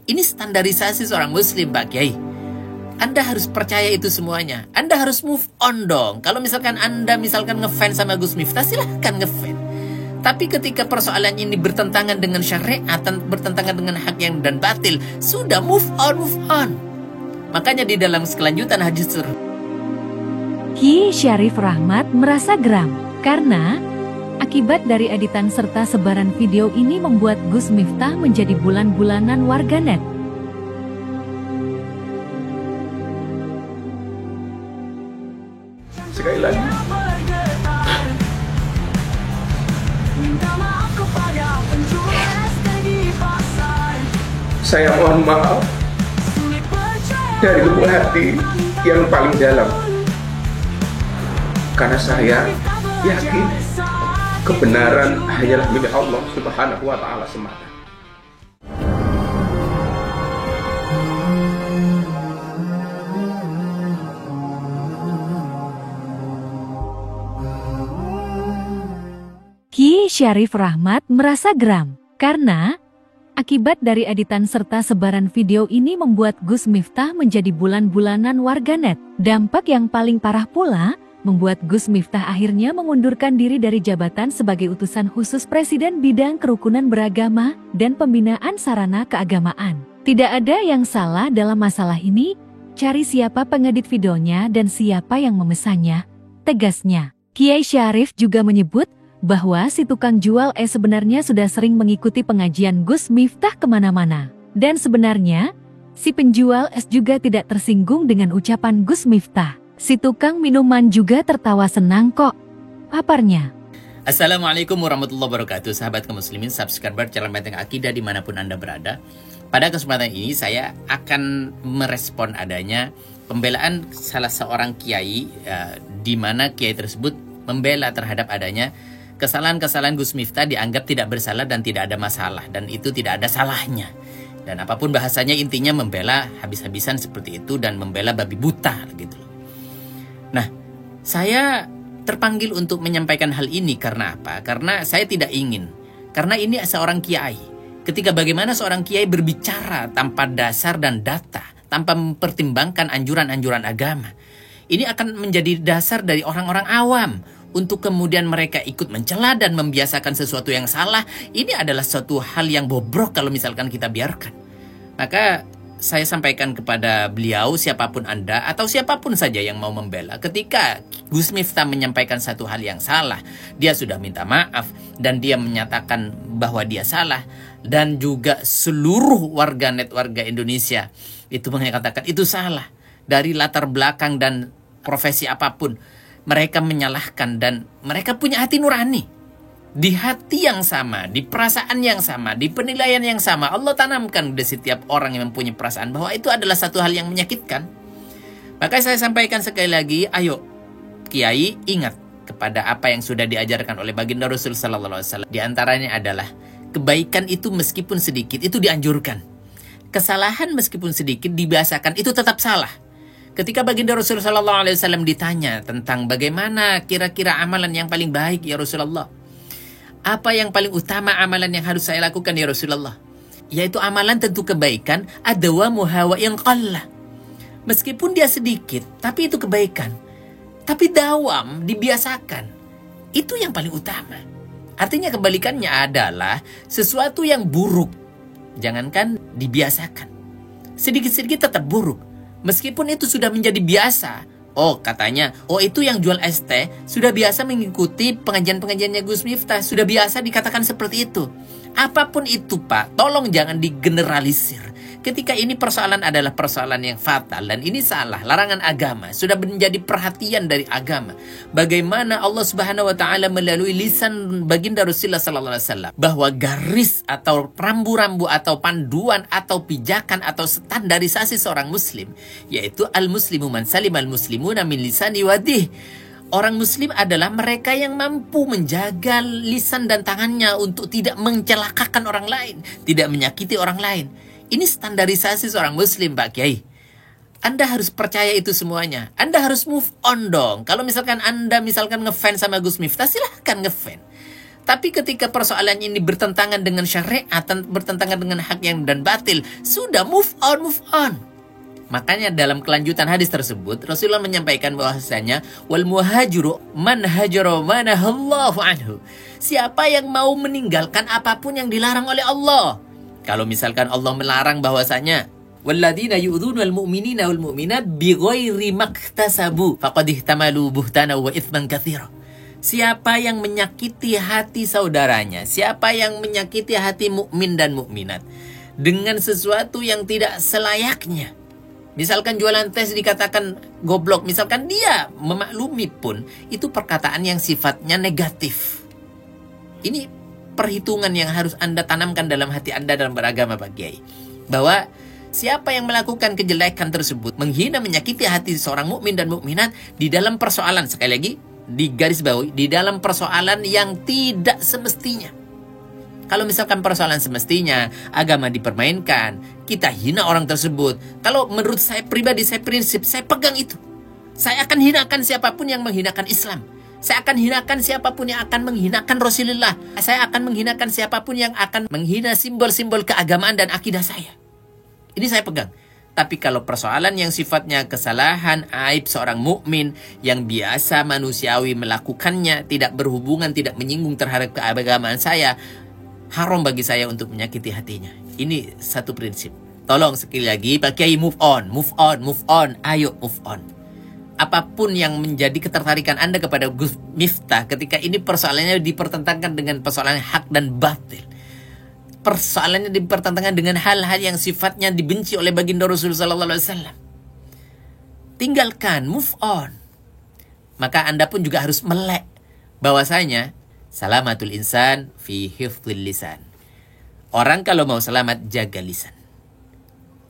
Ini standarisasi seorang muslim, Pak Kiai. Anda harus percaya itu semuanya. Anda harus move on dong. Kalau misalkan Anda ngefans sama Gus Miftah, silahkan ngefans. Tapi ketika persoalan ini bertentangan dengan syariat, bertentangan dengan hak yang dan batil, sudah move on. Makanya di dalam kelanjutan hadis Kiai Syarif Rahmat merasa geram karena akibat dari editan serta sebaran video ini membuat Gus Miftah menjadi bulan-bulanan warganet. Sekali lagi, saya mohon maaf dari lubuk hati yang paling dalam, karena saya yakin kebenaran hanyalah milik Allah Subhanahu wa Ta'ala semata. Kiai Syarif Rahmat merasa geram karena akibat dari editan serta sebaran video ini membuat Gus Miftah menjadi bulan-bulanan warganet. Dampak yang paling parah pula membuat Gus Miftah akhirnya mengundurkan diri dari jabatan sebagai utusan khusus Presiden bidang kerukunan beragama dan pembinaan sarana keagamaan. Tidak ada yang salah dalam masalah ini, cari siapa pengedit videonya dan siapa yang memesannya, tegasnya. Kiai Syarif juga menyebut bahwa si tukang jual es sebenarnya sudah sering mengikuti pengajian Gus Miftah kemana-mana. Dan sebenarnya, si penjual es juga tidak tersinggung dengan ucapan Gus Miftah. Si tukang minuman juga tertawa senang kok, paparnya. Assalamualaikum warahmatullahi wabarakatuh. Sahabat kaum muslimin, subscriber channel Benteng Akidah dimanapun Anda berada. Pada kesempatan ini saya akan merespon adanya pembelaan salah seorang kiai, di mana kiai tersebut membela terhadap adanya kesalahan-kesalahan Gus Miftah dianggap tidak bersalah dan tidak ada masalah, dan itu tidak ada salahnya. Dan apapun bahasanya intinya membela habis-habisan seperti itu dan membela babi buta gitu. Nah, saya terpanggil untuk menyampaikan hal ini karena apa? Karena saya tidak ingin. Karena ini seorang kiai. Ketika bagaimana seorang kiai berbicara tanpa dasar dan data, tanpa mempertimbangkan anjuran-anjuran agama, ini akan menjadi dasar dari orang-orang awam untuk kemudian mereka ikut mencela dan membiasakan sesuatu yang salah. Ini adalah suatu hal yang bobrok kalau misalkan kita biarkan. Maka saya sampaikan kepada beliau, siapapun Anda atau siapapun saja yang mau membela, ketika Gus Miftah menyampaikan satu hal yang salah, dia sudah minta maaf dan dia menyatakan bahwa dia salah, dan juga seluruh warga Indonesia itu mengatakan itu salah. Dari latar belakang dan profesi apapun, mereka menyalahkan dan mereka punya hati nurani. Di hati yang sama, di perasaan yang sama, di penilaian yang sama, Allah tanamkan di setiap orang yang mempunyai perasaan bahwa itu adalah satu hal yang menyakitkan. Maka saya sampaikan sekali lagi, ayo kiai ingat kepada apa yang sudah diajarkan oleh baginda Rasul sallallahu alaihi wasallam. Di antaranya adalah kebaikan itu meskipun sedikit itu dianjurkan. Kesalahan meskipun sedikit dibiasakan itu tetap salah. Ketika baginda Rasul sallallahu alaihi wasallam ditanya tentang bagaimana kira-kira amalan yang paling baik ya Rasulullah, apa yang paling utama amalan yang harus saya lakukan ya Rasulullah? Yaitu amalan tentu kebaikan, adawamuha wa in qalla. Meskipun dia sedikit, tapi itu kebaikan. Tapi dawam, dibiasakan. Itu yang paling utama. Artinya kebalikannya adalah sesuatu yang buruk, jangankan dibiasakan, sedikit-sedikit tetap buruk. Meskipun itu sudah menjadi biasa. Oh, katanya, oh itu yang jual es teh sudah biasa mengikuti pengajian-pengajiannya Gus Miftah. Sudah biasa dikatakan seperti itu. Apapun itu, Pak, tolong jangan digeneralisir. Ketika ini persoalan adalah persoalan yang fatal dan ini salah, larangan agama, sudah menjadi perhatian dari agama. Bagaimana Allah Subhanahu wa taala melalui lisan baginda Rasulullah sallallahu alaihi wasallam bahwa garis atau rambu-rambu atau panduan atau pijakan atau standarisasi seorang muslim, yaitu al-muslimu man salimal muslimuna min lisani wadih. Orang muslim adalah mereka yang mampu menjaga lisan dan tangannya untuk tidak mencelakakan orang lain, tidak menyakiti orang lain. Ini standarisasi seorang muslim, Pak Kiai. Anda harus percaya itu semuanya. Anda harus move on dong. Kalau misalkan Anda ngefans sama Gus Miftah, silahkan ngefans. Tapi ketika persoalan ini bertentangan dengan syariat, bertentangan dengan hak yang dan batil, sudah move on. Makanya dalam kelanjutan hadis tersebut, Rasulullah menyampaikan bahwasanya wal muhajiru man hajara manahallahu anhu. Siapa yang mau meninggalkan apapun yang dilarang oleh Allah. Kalau misalkan Allah melarang bahwasanya walladzina yu'dzunal mu'minina wal mu'minat bighairi maktasabu faqad ihtamalu buhtana wa itsman katsira. Siapa yang menyakiti hati saudaranya, siapa yang menyakiti hati mukmin dan mukminat dengan sesuatu yang tidak selayaknya. Misalkan jualan tes dikatakan goblok, misalkan dia memaklumi pun, itu perkataan yang sifatnya negatif. Ini perhitungan yang harus Anda tanamkan dalam hati Anda dalam beragama, Pak Kiai. Bahwa siapa yang melakukan kejelekan tersebut, menghina, menyakiti hati seorang mukmin dan mukminat di dalam persoalan, sekali lagi, di garis bawahi, di dalam persoalan yang tidak semestinya. Kalau misalkan persoalan semestinya, agama dipermainkan, kita hina orang tersebut. Kalau menurut saya pribadi, saya prinsip, saya pegang itu. Saya akan hinakan siapapun yang menghinakan Islam. Saya akan hinakan siapapun yang akan menghinakan Rasulullah. Saya akan menghinakan siapapun yang akan menghina simbol-simbol keagamaan dan akidah saya. Ini saya pegang. Tapi kalau persoalan yang sifatnya kesalahan, aib seorang mukmin yang biasa manusiawi melakukannya, tidak berhubungan, tidak menyinggung terhadap keagamaan saya, haram bagi saya untuk menyakiti hatinya. Ini satu prinsip. Tolong sekali lagi, Pak Kiai, move on. Ayo move on. Apapun yang menjadi ketertarikan Anda kepada Gus Miftah ketika ini persoalannya dipertentangkan dengan persoalan hak dan batil. Persoalannya dipertentangkan dengan hal-hal yang sifatnya dibenci oleh baginda Rasulullah SAW. Tinggalkan, move on. Maka Anda pun juga harus melek bahwasanya salamatul insan fi hifdzil lisan. Orang kalau mau selamat, jaga lisan.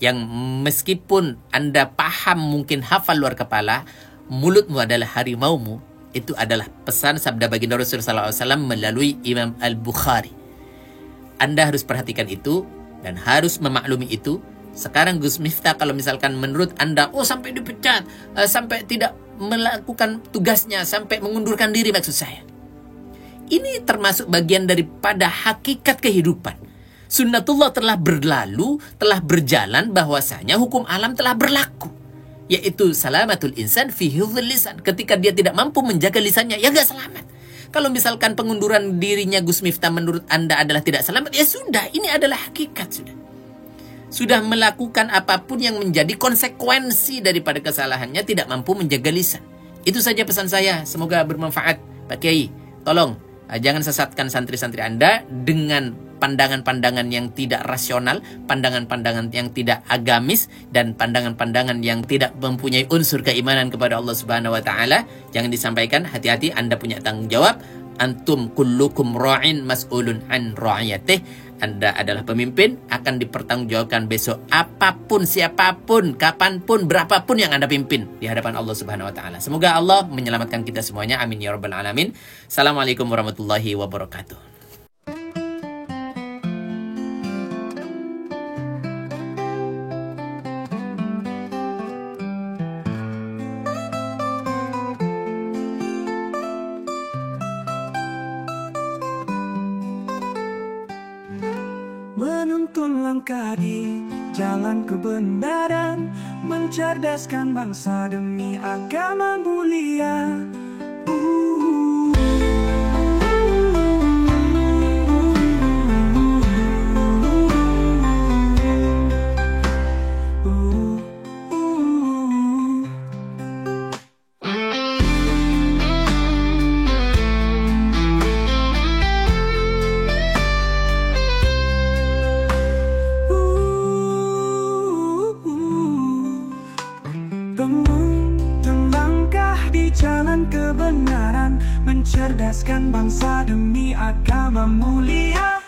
Yang meskipun Anda paham, mungkin hafal luar kepala, mulutmu adalah harimaumu. Itu adalah pesan sabda baginda Rasulullah SAW melalui Imam Al-Bukhari. Anda harus perhatikan itu dan harus memaklumi itu. Sekarang Gus Miftah kalau misalkan menurut Anda, sampai dipecat, sampai tidak melakukan tugasnya, sampai mengundurkan diri maksud saya. Ini termasuk bagian daripada hakikat kehidupan. Sunnatullah telah berlalu, telah berjalan, bahwasanya hukum alam telah berlaku. Yaitu salamatul insan fi hifdzil lisan. Ketika dia tidak mampu menjaga lisannya, ya gak selamat. Kalau misalkan pengunduran dirinya Gus Miftah menurut Anda adalah tidak selamat, ya sudah, ini adalah hakikat sudah. Sudah melakukan apapun yang menjadi konsekuensi daripada kesalahannya, tidak mampu menjaga lisan. Itu saja pesan saya, semoga bermanfaat. Pak Kiai, tolong jangan sesatkan santri-santri Anda dengan pandangan-pandangan yang tidak rasional, pandangan-pandangan yang tidak agamis, dan pandangan-pandangan yang tidak mempunyai unsur keimanan kepada Allah Subhanahu wa taala. Jangan disampaikan, hati-hati, Anda punya tanggung jawab. Antum kullukum ra'in mas'ulun an ra'iyatih. Anda adalah pemimpin, akan dipertanggungjawabkan besok apapun, siapapun, kapanpun, berapapun yang Anda pimpin di hadapan Allah Subhanahu wa taala. Semoga Allah menyelamatkan kita semuanya. Amin ya rabbal alamin. Assalamualaikum warahmatullahi wabarakatuh. Menuntun langkah di jalan kebenaran, mencerdaskan bangsa demi agama mulia. Jalan kebenaran, mencerdaskan bangsa demi agama mulia.